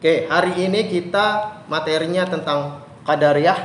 Oke, hari ini kita materinya tentang Qadariyah,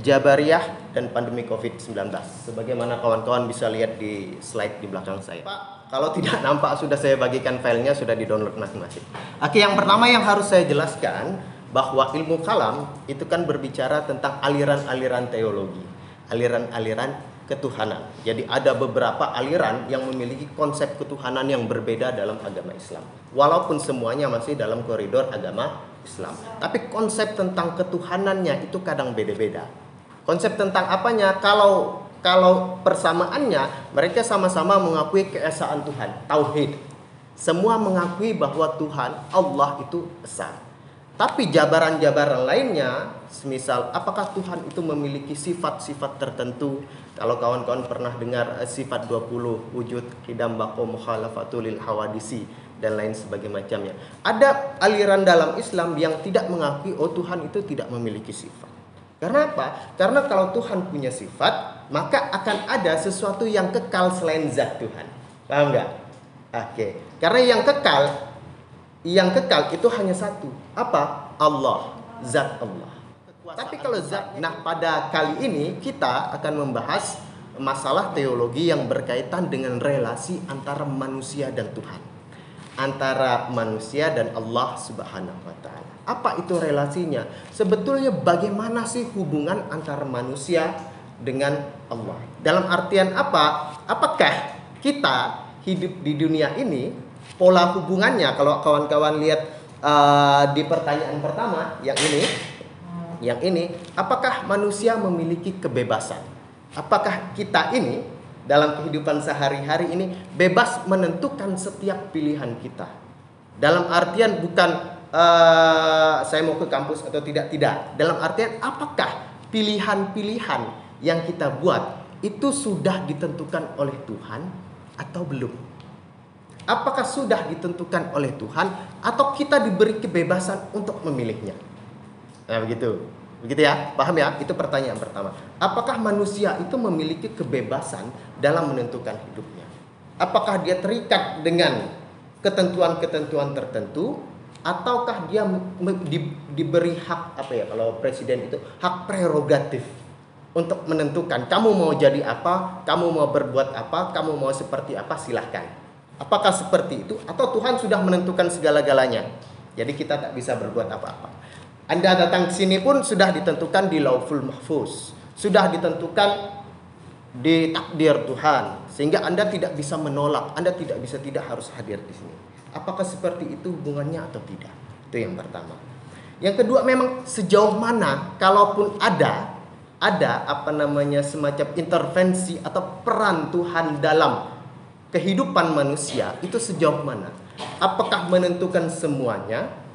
Jabariyah, dan pandemi COVID-19. Sebagaimana kawan-kawan bisa lihat di slide di belakang saya. Pak, kalau tidak nampak sudah saya bagikan filenya, sudah di-download masing-masing. Oke, yang pertama yang harus saya jelaskan bahwa ilmu kalam itu kan berbicara tentang aliran-aliran teologi, aliran-aliran ketuhanan. Jadi ada beberapa aliran yang memiliki konsep ketuhanan yang berbeda dalam agama Islam. Walaupun semuanya masih dalam koridor agama Islam. Tapi konsep tentang ketuhanannya itu kadang beda-beda. Konsep tentang apanya? Kalau persamaannya, mereka sama-sama mengakui keesaan Tuhan, tauhid. Semua mengakui bahwa Tuhan Allah itu esa. Tapi jabaran-jabaran lainnya, semisal apakah Tuhan itu memiliki sifat-sifat tertentu? Kalau kawan-kawan pernah dengar sifat 20 wujud, qidam, baqa, mukhalafatul lil hawadisi dan lain sebagainya macamnya. Ada aliran dalam Islam yang tidak mengakui Tuhan itu tidak memiliki sifat. Karena apa? Karena kalau Tuhan punya sifat, maka akan ada sesuatu yang kekal selain zat Tuhan. Paham nggak? Oke. Karena yang kekal itu hanya satu. Apa? Allah, zat Allah. Tapi kalau zat, nah pada kali ini kita akan membahas masalah teologi yang berkaitan dengan relasi antara manusia dan Tuhan. Antara manusia dan Allah Subhanahu wa taala. Apa itu relasinya? Sebetulnya bagaimana sih hubungan antara manusia dengan Allah? Dalam artian apa? Apakah kita hidup di dunia ini, pola hubungannya, kalau kawan-kawan lihat di pertanyaan pertama yang ini, apakah manusia memiliki kebebasan? Apakah kita ini dalam kehidupan sehari-hari ini bebas menentukan setiap pilihan kita? Dalam artian bukan saya mau ke kampus atau tidak. Dalam artian apakah pilihan-pilihan yang kita buat itu sudah ditentukan oleh Tuhan atau belum? Apakah sudah ditentukan oleh Tuhan atau kita diberi kebebasan untuk memilihnya? Nah, begitu ya, paham ya? Itu pertanyaan pertama. Apakah manusia itu memiliki kebebasan dalam menentukan hidupnya? Apakah dia terikat dengan ketentuan-ketentuan tertentu, ataukah dia diberi hak, apa ya, kalau presiden itu hak prerogatif untuk menentukan kamu mau jadi apa, kamu mau berbuat apa, kamu mau seperti apa, silahkan. Apakah seperti itu atau Tuhan sudah menentukan segala-galanya? Jadi kita tak bisa berbuat apa-apa. Anda datang ke sini pun sudah ditentukan di Lauhul Mahfuz, sudah ditentukan di takdir Tuhan, sehingga Anda tidak bisa menolak, Anda tidak harus hadir di sini. Apakah seperti itu hubungannya atau tidak? Itu yang pertama. Yang kedua, memang sejauh mana kalaupun ada semacam intervensi atau peran Tuhan dalam kehidupan manusia, itu sejauh mana? Apakah menentukan semuanya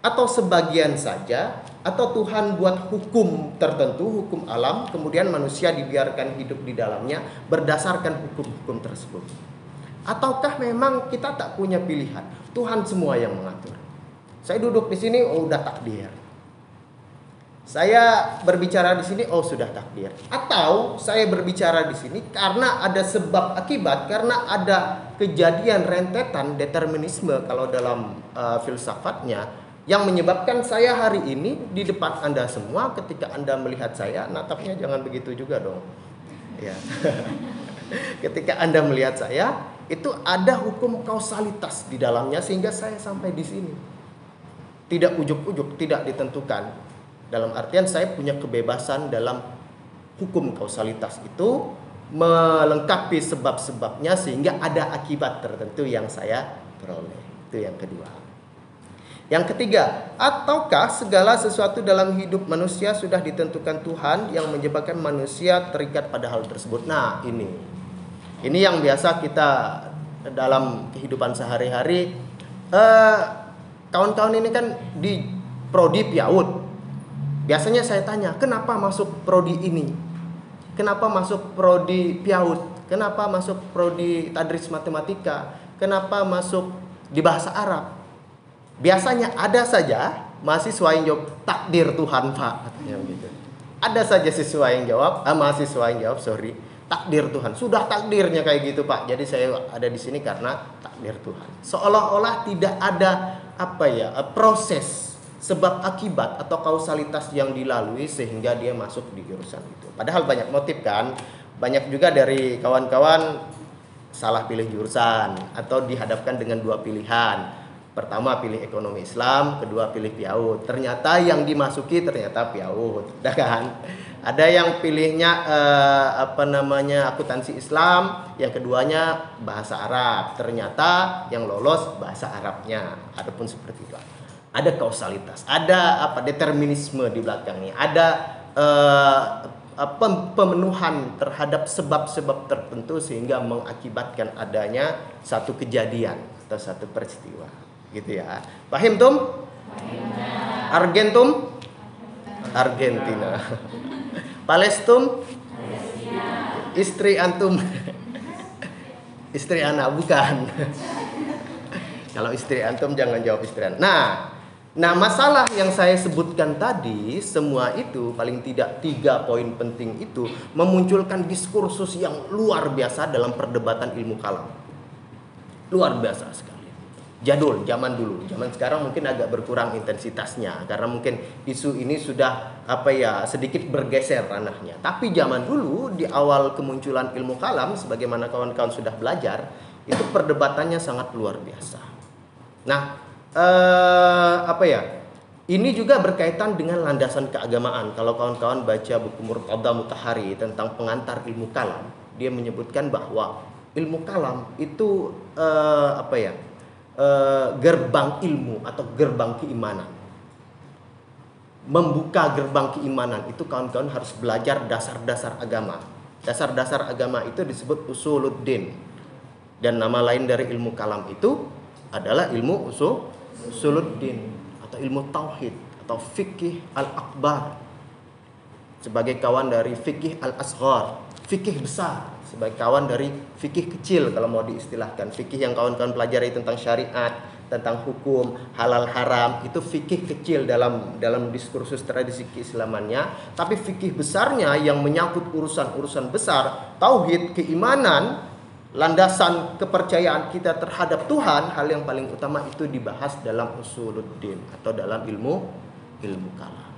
atau sebagian saja, atau Tuhan buat hukum tertentu, hukum alam, kemudian manusia dibiarkan hidup di dalamnya berdasarkan hukum-hukum tersebut? Ataukah memang kita tak punya pilihan, Tuhan semua yang mengatur? Saya duduk di sini, udah takdir. Saya berbicara di sini, sudah takdir. Atau saya berbicara di sini karena ada sebab akibat, karena ada kejadian rentetan determinisme kalau dalam filsafatnya, yang menyebabkan saya hari ini di depan Anda semua. Ketika Anda melihat saya, natapnya jangan begitu juga dong. Ya. Ketika Anda melihat saya, itu ada hukum kausalitas di dalamnya sehingga saya sampai di sini. Tidak ujuk-ujuk, tidak ditentukan. Dalam artian saya punya kebebasan dalam hukum kausalitas itu melengkapi sebab-sebabnya sehingga ada akibat tertentu yang saya peroleh. Itu yang kedua. Yang ketiga, ataukah segala sesuatu dalam hidup manusia sudah ditentukan Tuhan yang menyebabkan manusia terikat pada hal tersebut? Nah, ini yang biasa kita dalam kehidupan sehari-hari. Kawan-kawan ini kan di prodi PIAUD. Biasanya saya tanya, kenapa masuk prodi ini? Kenapa masuk prodi PIAUD? Kenapa masuk prodi tadris matematika? Kenapa masuk di bahasa Arab? Biasanya ada saja mahasiswa yang jawab, takdir Tuhan, Pak. Ya, begitu. Ada saja mahasiswa yang jawab, takdir Tuhan. Sudah takdirnya kayak gitu, Pak. Jadi saya ada di sini karena takdir Tuhan. Seolah-olah tidak ada proses sebab akibat atau kausalitas yang dilalui sehingga dia masuk di jurusan itu. Padahal banyak motif kan, banyak juga dari kawan-kawan salah pilih jurusan atau dihadapkan dengan dua pilihan. Pertama pilih ekonomi Islam, kedua pilih PIAUD. Ternyata yang dimasuki ternyata PIAUD, udah kan? Ada yang pilihnya akuntansi Islam, yang keduanya bahasa Arab. Ternyata yang lolos bahasa Arabnya. Adapun seperti itu. Ada kausalitas, ada determinisme di belakangnya, ada pemenuhan terhadap sebab-sebab tertentu sehingga mengakibatkan adanya satu kejadian atau satu peristiwa, gitu ya. Paham tum? Argentum? Argentina. Palestum? Istri antum? Istri anak bukan. Kalau istri antum jangan jawab istri anak. Nah, masalah yang saya sebutkan tadi, semua itu paling tidak 3 poin penting itu memunculkan diskursus yang luar biasa dalam perdebatan ilmu kalam. Luar biasa sekali. Jadul, zaman dulu. Zaman sekarang mungkin agak berkurang intensitasnya karena mungkin isu ini sudah sedikit bergeser ranahnya. Tapi zaman dulu di awal kemunculan ilmu kalam, sebagaimana kawan-kawan sudah belajar, itu perdebatannya sangat luar biasa. Nah, ini juga berkaitan dengan landasan keagamaan. Kalau kawan-kawan baca buku Murtada Mutahari tentang pengantar ilmu kalam, dia menyebutkan bahwa ilmu kalam itu gerbang ilmu atau gerbang keimanan. Membuka gerbang keimanan itu kawan-kawan harus belajar dasar-dasar agama. Dasar-dasar agama itu disebut usuluddin. Dan nama lain dari ilmu kalam itu adalah ilmu usuluddin atau ilmu tauhid atau fikih al-akbar, sebagai kawan dari fikih al-asghar, fikih besar, sebagai kawan dari fikih kecil kalau mau diistilahkan. Fikih yang kawan-kawan pelajari tentang syariat, tentang hukum halal haram, itu fikih kecil dalam diskursus tradisi keislamannya. Tapi fikih besarnya yang menyangkut urusan-urusan besar, tauhid, keimanan, landasan kepercayaan kita terhadap Tuhan, hal yang paling utama itu dibahas dalam usuluddin atau dalam ilmu kalam.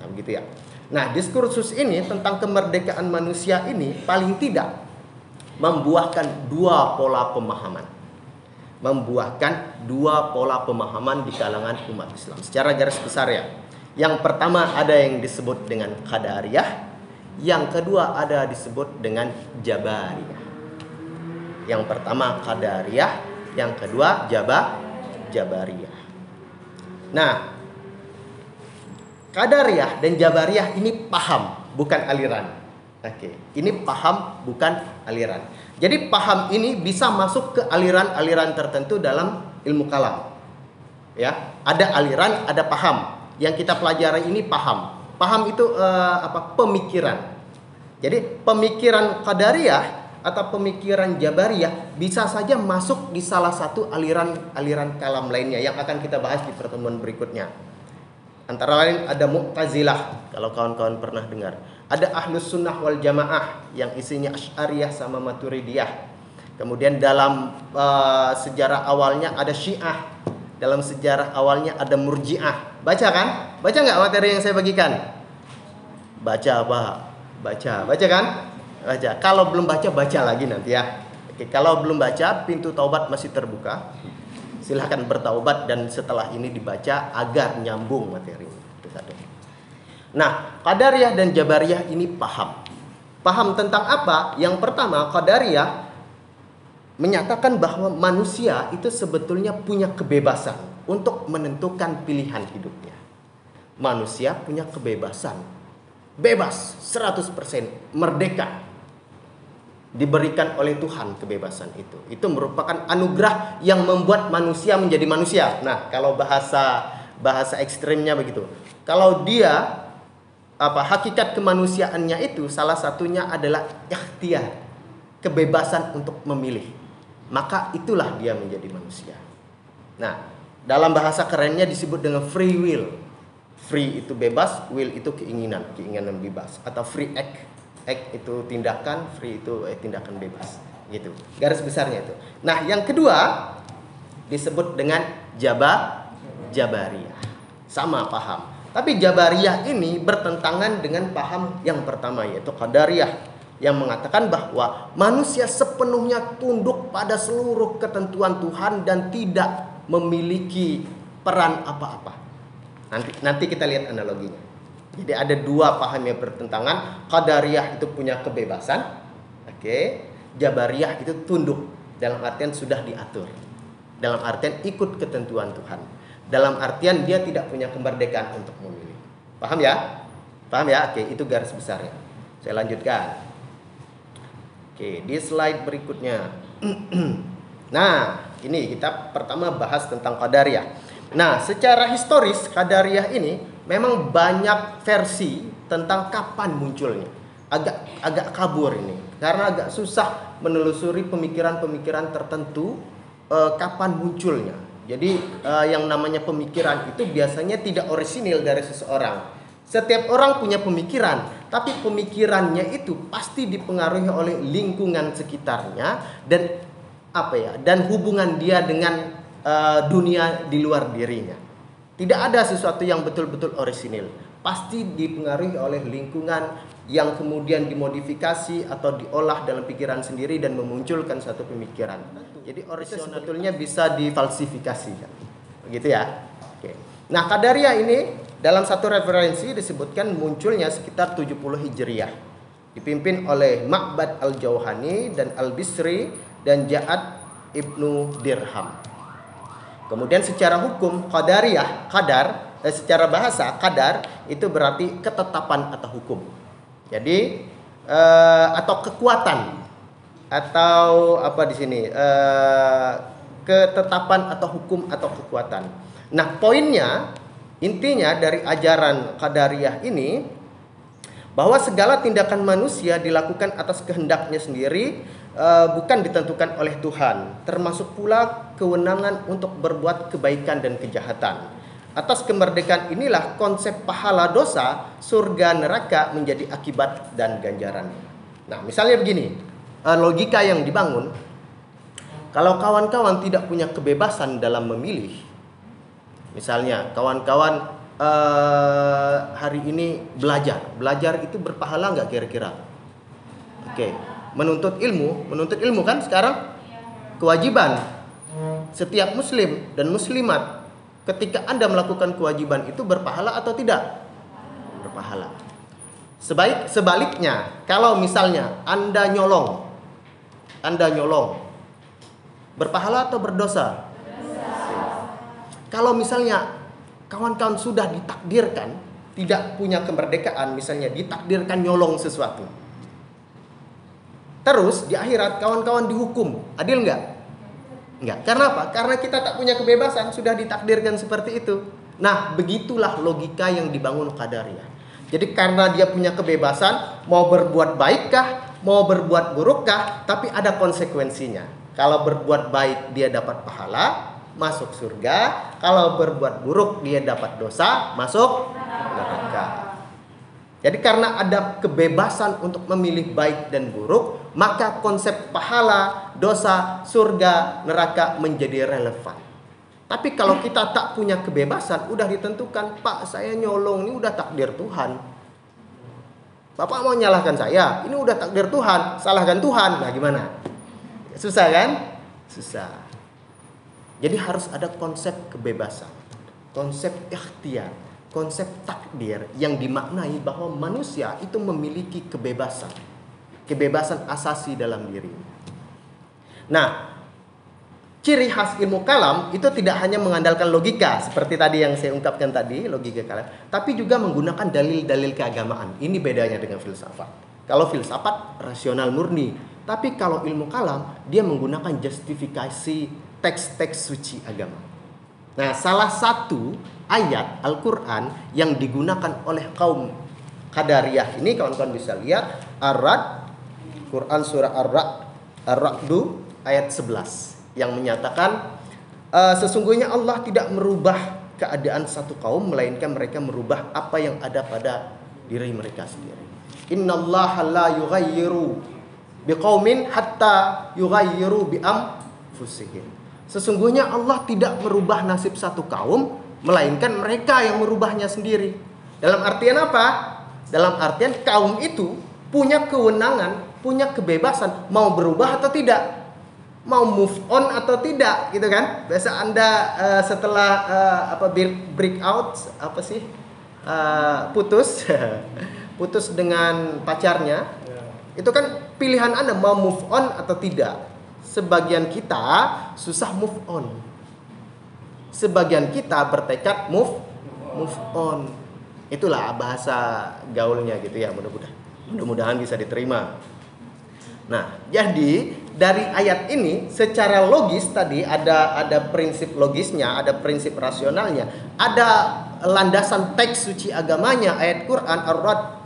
Nah, begitu ya. Nah, diskursus ini tentang kemerdekaan manusia ini paling tidak membuahkan dua pola pemahaman. Membuahkan dua pola pemahaman di kalangan umat Islam. Secara garis besar ya. Yang pertama ada yang disebut dengan Qadariyah, yang kedua ada disebut dengan Jabariyah. Yang pertama Qadariyah, yang kedua Jabariyah. Nah, Qadariyah dan Jabariyah ini paham, bukan aliran. Oke, ini paham bukan aliran. Jadi paham ini bisa masuk ke aliran-aliran tertentu dalam ilmu kalam. Ya, ada aliran, ada paham. Yang kita pelajari ini paham. Paham itu pemikiran. Jadi pemikiran Qadariyah atau pemikiran Jabariyah bisa saja masuk di salah satu aliran kalam lainnya yang akan kita bahas di pertemuan berikutnya. Antara lain ada Mu'tazilah, kalau kawan-kawan pernah dengar. Ada Ahlus Sunnah wal Jamaah yang isinya Asy'ariyah sama Maturidiyah. Kemudian dalam sejarah awalnya ada Syiah. Dalam sejarah awalnya ada Murji'ah. Baca kan? Baca nggak materi yang saya bagikan? Baca Pak. Baca kan? Baca. Kalau belum baca lagi nanti ya. Oke, kalau belum baca, pintu taubat masih terbuka. Silahkan bertaubat dan setelah ini dibaca agar nyambung materinya. Itu satu. Nah, Qadariyah dan Jabariyah ini paham. Paham tentang apa? Yang pertama, Qadariyah menyatakan bahwa manusia itu sebetulnya punya kebebasan untuk menentukan pilihan hidupnya. Manusia punya kebebasan. Bebas 100%, merdeka. Diberikan oleh Tuhan kebebasan itu. Itu merupakan anugerah yang membuat manusia menjadi manusia. Nah, kalau bahasa ekstrimnya begitu. Kalau dia hakikat kemanusiaannya itu salah satunya adalah ikhtiar, kebebasan untuk memilih. Maka itulah dia menjadi manusia. Nah, dalam bahasa kerennya disebut dengan free will. Free itu bebas, will itu keinginan bebas atau free act. Act itu tindakan, free itu tindakan bebas, gitu. Garis besarnya itu. Nah, yang kedua disebut dengan Jabariyah. sama paham. Tapi Jabariyah ini bertentangan dengan paham yang pertama, yaitu Qadariyah, yang mengatakan bahwa manusia sepenuhnya tunduk pada seluruh ketentuan Tuhan dan tidak memiliki peran apa-apa. Nanti kita lihat analoginya. Jadi ada dua paham yang bertentangan. Qadariyah itu punya kebebasan, Jabariyah itu tunduk, dalam artian sudah diatur, dalam artian ikut ketentuan Tuhan, dalam artian dia tidak punya kemerdekaan untuk memilih. Paham ya? Paham ya? Oke, itu garis besarnya. Saya lanjutkan. Oke, di slide berikutnya. Nah, ini kita pertama bahas tentang Qadariyah. Nah, secara historis Qadariyah ini memang banyak versi tentang kapan munculnya. Agak kabur ini, karena agak susah menelusuri pemikiran-pemikiran tertentu kapan munculnya. Jadi yang namanya pemikiran itu biasanya tidak orisinil dari seseorang. Setiap orang punya pemikiran, tapi pemikirannya itu pasti dipengaruhi oleh lingkungan sekitarnya dan hubungan dia dengan dunia di luar dirinya. Tidak ada sesuatu yang betul-betul orisinil. Pasti dipengaruhi oleh lingkungan yang kemudian dimodifikasi atau diolah dalam pikiran sendiri dan memunculkan satu pemikiran. Jadi orisinil sebetulnya bisa difalsifikasi, begitu ya. Oke. Nah, Qadariyah ini dalam satu referensi disebutkan munculnya sekitar 70 Hijriyah, dipimpin oleh Ma'bad al-Jauhani dan al-Bisri dan Ja'ad ibnu Dirham. Kemudian secara hukum Qadariyah, secara bahasa qadar itu berarti ketetapan atau hukum. Jadi atau kekuatan atau apa di sini ketetapan atau hukum atau kekuatan. Nah, poinnya intinya dari ajaran Qadariyah ini bahwa segala tindakan manusia dilakukan atas kehendaknya sendiri, bukan ditentukan oleh Tuhan, termasuk pula kewenangan untuk berbuat kebaikan dan kejahatan. Atas kemerdekaan inilah konsep pahala dosa, surga neraka menjadi akibat dan ganjaran. Nah, misalnya begini, logika yang dibangun, kalau kawan-kawan tidak punya kebebasan dalam memilih, misalnya kawan-kawan hari ini belajar itu berpahala nggak kira-kira? Oke, menuntut ilmu kan sekarang kewajiban setiap muslim dan muslimat. Ketika Anda melakukan kewajiban itu berpahala atau tidak? Berpahala. Sebaliknya, kalau misalnya Anda nyolong, berpahala atau berdosa? Kalau misalnya kawan-kawan sudah ditakdirkan tidak punya kemerdekaan, misalnya ditakdirkan nyolong sesuatu, terus di akhirat kawan-kawan dihukum, adil nggak? Enggak. Karena apa? Karena kita tak punya kebebasan, sudah ditakdirkan seperti itu. Nah, begitulah logika yang dibangun Qadariyah. Jadi karena dia punya kebebasan, mau berbuat baikkah, mau berbuat burukkah, tapi ada konsekuensinya. Kalau berbuat baik dia dapat pahala, masuk surga. Kalau berbuat buruk dia dapat dosa, masuk neraka. Jadi karena ada kebebasan untuk memilih baik dan buruk, maka konsep pahala, dosa, surga, neraka menjadi relevan. Tapi kalau kita tak punya kebebasan, udah ditentukan, Pak saya nyolong, ini udah takdir Tuhan. Bapak mau nyalahkan saya, ini udah takdir Tuhan, salahkan Tuhan. Nah gimana? Susah kan? Susah. Jadi harus ada konsep kebebasan, konsep ikhtiar, konsep takdir yang dimaknai bahwa manusia itu memiliki kebebasan asasi dalam diri. Nah, ciri khas ilmu kalam itu tidak hanya mengandalkan logika seperti tadi yang saya ungkapkan tadi, logika kalam, tapi juga menggunakan dalil-dalil keagamaan. Ini bedanya dengan filsafat. Kalau filsafat rasional murni, tapi kalau ilmu kalam dia menggunakan justifikasi teks-teks suci agama. Nah, salah satu ayat Al-Quran yang digunakan oleh kaum Qadariyah ini, kawan-kawan bisa lihat Ar-Ra'd, Quran surah Ar-Ra'du ayat 11 yang menyatakan sesungguhnya Allah tidak merubah keadaan satu kaum, melainkan mereka merubah apa yang ada pada diri mereka sendiri. Innallaha la yughayyiru biqaumin hatta yughayyiru bi anfusihim. Sesungguhnya Allah tidak merubah nasib satu kaum melainkan mereka yang merubahnya sendiri. Dalam artian apa? Dalam artian kaum itu punya kewenangan, punya kebebasan mau berubah atau tidak, mau move on atau tidak, gitu kan? Biasa Anda setelah break out putus putus dengan pacarnya, itu kan pilihan Anda mau move on atau tidak. Sebagian kita susah move on, sebagian kita bertekad move on. Itulah bahasa gaulnya gitu ya, mudah-mudahan bisa diterima. Nah, jadi dari ayat ini secara logis tadi ada prinsip logisnya, ada prinsip rasionalnya, ada landasan teks suci agamanya, ayat Quran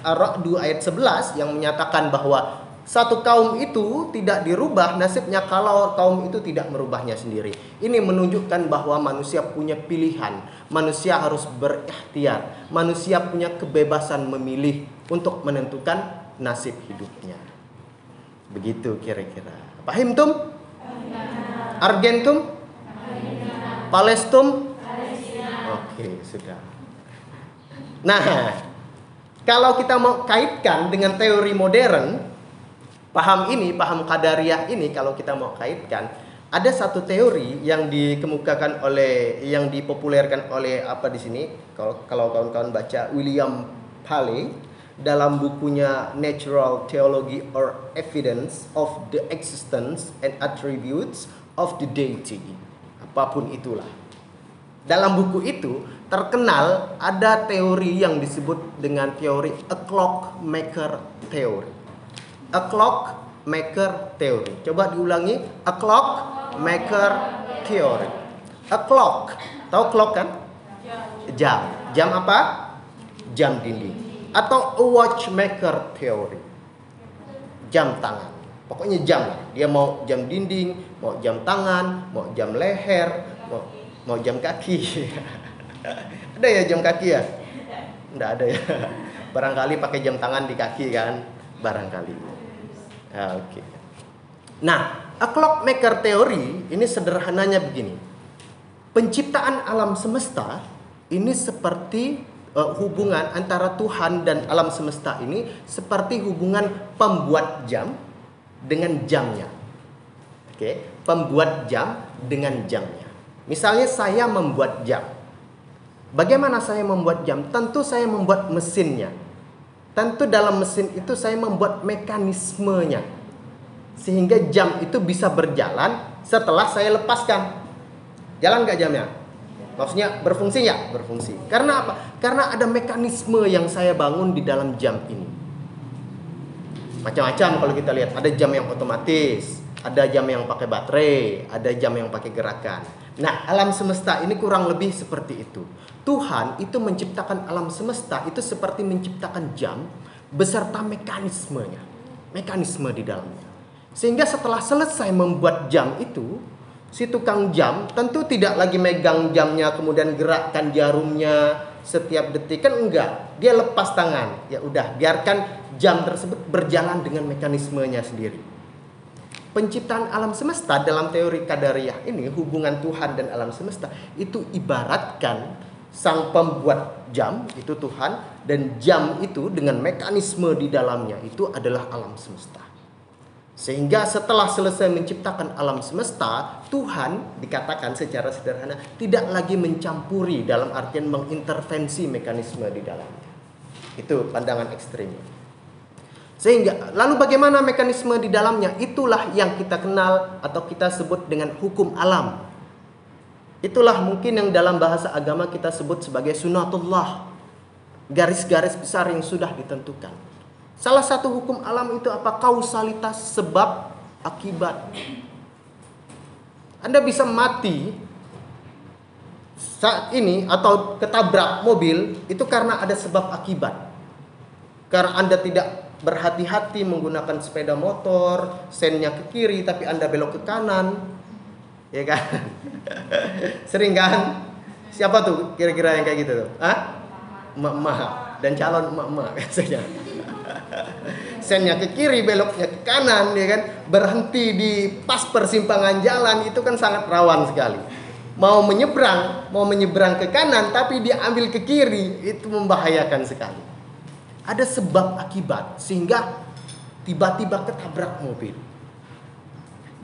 Ar-Ra'd ayat 11 yang menyatakan bahwa satu kaum itu tidak dirubah nasibnya kalau kaum itu tidak merubahnya sendiri. Ini menunjukkan bahwa manusia punya pilihan, manusia harus berikhtiar, manusia punya kebebasan memilih untuk menentukan nasib hidupnya. Begitu kira-kira. Pahimtum? Argentum? Palestum? Oke, sudah. Nah, kalau kita mau kaitkan dengan teori modern, paham qadariyah ini, kalau kita mau kaitkan, ada satu teori yang dikemukakan yang dipopulerkan oleh di sini, kalau kawan-kawan baca William Paley dalam bukunya Natural Theology or Evidence of the Existence and Attributes of the Deity. Apapun itulah. Dalam buku itu terkenal ada teori yang disebut dengan teori a clockmaker theory. A clockmaker theory. Coba diulangi. A clockmaker theory. A clock. Tahu clock kan? Jam. Jam apa? Jam dinding. Atau a watchmaker theory. Jam tangan. Pokoknya jam. Dia mau jam dinding, mau jam tangan, mau jam leher, mau jam kaki. Ada ya jam kaki ya? Nggak ada ya. Barangkali pakai jam tangan di kaki kan? Barangkali. Oke. Nah, a clockmaker teori ini sederhananya begini. Penciptaan alam semesta ini seperti hubungan antara Tuhan dan alam semesta ini seperti hubungan pembuat jam dengan jamnya. Oke, pembuat jam dengan jamnya. Misalnya saya membuat jam. Bagaimana saya membuat jam? Tentu saya membuat mesinnya. Tentu dalam mesin itu saya membuat mekanismenya, sehingga jam itu bisa berjalan setelah saya lepaskan. Jalan nggak jamnya? Maksudnya berfungsi nggak? Berfungsi. Karena apa? Karena ada mekanisme yang saya bangun di dalam jam ini. Macam-macam kalau kita lihat. Ada jam yang otomatis, ada jam yang pakai baterai, ada jam yang pakai gerakan. Nah, alam semesta ini kurang lebih seperti itu. Tuhan itu menciptakan alam semesta itu seperti menciptakan jam beserta mekanismenya, mekanisme di dalamnya. Sehingga setelah selesai membuat jam itu, si tukang jam tentu tidak lagi megang jamnya kemudian gerakkan jarumnya setiap detik, kan enggak. Dia lepas tangan, ya udah biarkan jam tersebut berjalan dengan mekanismenya sendiri. Penciptaan alam semesta dalam teori qadariyah ini, hubungan Tuhan dan alam semesta itu ibaratkan sang pembuat jam itu Tuhan, dan jam itu dengan mekanisme di dalamnya itu adalah alam semesta. Sehingga setelah selesai menciptakan alam semesta, Tuhan dikatakan secara sederhana tidak lagi mencampuri dalam artian mengintervensi mekanisme di dalamnya. Itu pandangan ekstrimnya. Sehingga lalu bagaimana mekanisme di dalamnya? Itulah yang kita kenal atau kita sebut dengan hukum alam. Itulah mungkin yang dalam bahasa agama kita sebut sebagai sunatullah. Garis-garis besar yang sudah ditentukan. Salah satu hukum alam itu apa? Kausalitas sebab akibat. Anda bisa mati saat ini atau ketabrak mobil itu karena ada sebab akibat. Karena Anda tidak berhati-hati menggunakan sepeda motor, sennya ke kiri tapi Anda belok ke kanan. Ya kan? Sering kan? Siapa tuh kira-kira yang kayak gitu tuh? Emak-emak dan calon emak-emak biasanya. Sennya ke kiri, beloknya ke kanan, ya kan? Berhenti di pas persimpangan jalan itu kan sangat rawan sekali. mau menyeberang ke kanan tapi dia ambil ke kiri, itu membahayakan sekali. Ada sebab akibat sehingga tiba-tiba ketabrak mobil.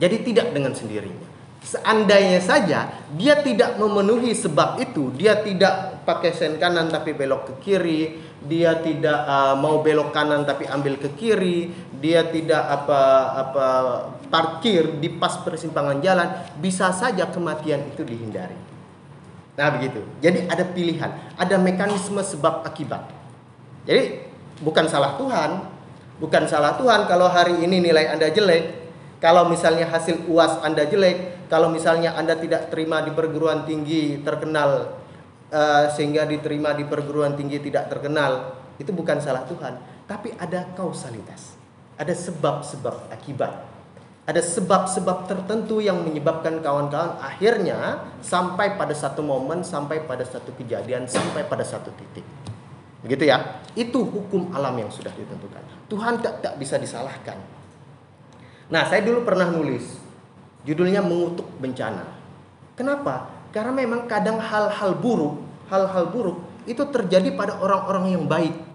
Jadi tidak dengan sendirinya. Seandainya saja dia tidak memenuhi sebab itu, dia tidak pakai sen kanan tapi belok ke kiri, dia tidak mau belok kanan tapi ambil ke kiri, dia tidak parkir di pas persimpangan jalan, bisa saja kematian itu dihindari. Nah begitu. Jadi ada pilihan, ada mekanisme sebab akibat. Jadi bukan salah Tuhan kalau hari ini nilai Anda jelek. Kalau misalnya hasil UAS Anda jelek, kalau misalnya Anda tidak terima di perguruan tinggi terkenal sehingga diterima di perguruan tinggi tidak terkenal, itu bukan salah Tuhan, tapi ada kausalitas. Ada sebab-sebab akibat. Ada sebab-sebab tertentu yang menyebabkan kawan-kawan akhirnya sampai pada satu momen, sampai pada satu kejadian, sampai pada satu titik. Begitu ya? Itu hukum alam yang sudah ditentukan. Tuhan tak bisa disalahkan. Nah, saya dulu pernah nulis, judulnya Mengutuk Bencana. Kenapa? Karena memang kadang hal-hal buruk itu terjadi pada orang-orang yang baik.